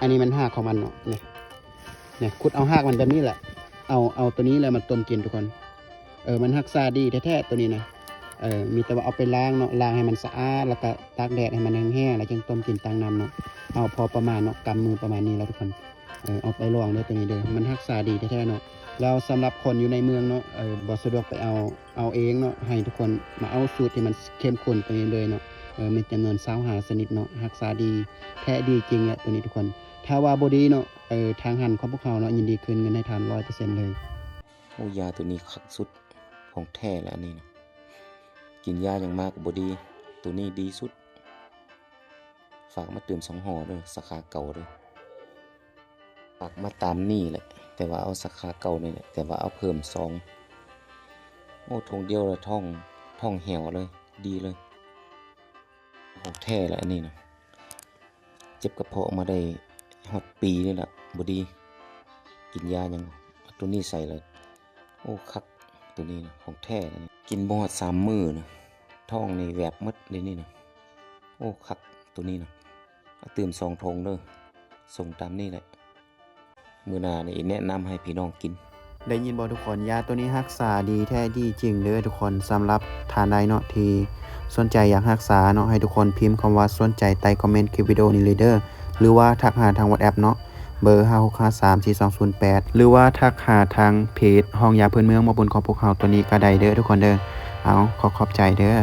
อันนี้มันหากของมันเนาะเนี่ยขุดเอาหากมันแบบนี้แหละเอาตัวนี้เลยมาต้มกินทุกคนมันรักษาดีแท้ๆตัวนี้นะมีแต่ว่าเอาไปล้างเนาะล้างให้มันสะอาดแล้วก็ตากแดดให้มันแห้งๆแล้วจึงต้มกินตังน้ำเนาะเอาพอประมาณเนาะกำมือประมาณนี้แล้วทุกคนเอาไปลองเลยตัวนี้เด้อมันรักษาดีแท้ๆเนาะแล้วสำหรับคนอยู่ในเมืองเนาะบ่สะดวกไปเอาเองเนาะให้ทุกคนมาเอาสูตรที่มันเข้มข้นตัวนี้เลยเนาะมีจำนวน25ชนิดเนาะรักษาดีแท้ดีจริงแหละตัวนี้ทุกคนถ้าว่าบ่ดีเนาะทางหันของพวกเขาเนาะยินดีคืนเงินให้ทาน 100% เลยโอ้ยาตัวนี้คักสุดของแท้แล้วนี่นะกินยาอย่างมากบ่ดีตัวนี้ดีสุดฝากมาเติม2ห่อเด้อสาขาเก่าเด้อฝากมาตามนี่แหละแต่ว่าเอาสาขาเก่านี่แหละแต่ว่าเอาเพิ่ม2โอ้ทงเดียวเลยท่องเหี่ยวเลยดีเลยของแท้แล้วอันนี้นะเจ็บกระเพาะมาได้ฮอดปีนี่แหละบ่ดีกินยายังตัวนี้ใส่เลยโอ้คักตัวนี้นะของแท้นะกินบ่ฮอด3 มื้อนะท้องนี่แวบหมดเลยนี่นะโอ้คักตัวนี้นะตื่ม2 ธงเด้อส่งตามนี่แหละมื้อหน้านี่แนะนำให้พี่น้องกินได้ยินบ่ทุกคนยาตัวนี้รักษาดีแท้ดีจริงเด้อทุกคนสำหรับทานใดเนาะที่สนใจอยากรักษาเนาะให้ทุกคนพิมพ์คำว่าสนใจใต้คอมเมนต์คลิปวิดีโอนี้เลยเด้อหรือว่าทักหาทาง WhatsApp เนาะเบอร์56534208หรือว่าทักหาทางเพจห้องยาพื้นเมืองมาบุญของพวกเราตัวนี้ก็ได้เด้อทุกคนเด้อเอาขอบใจเด้อ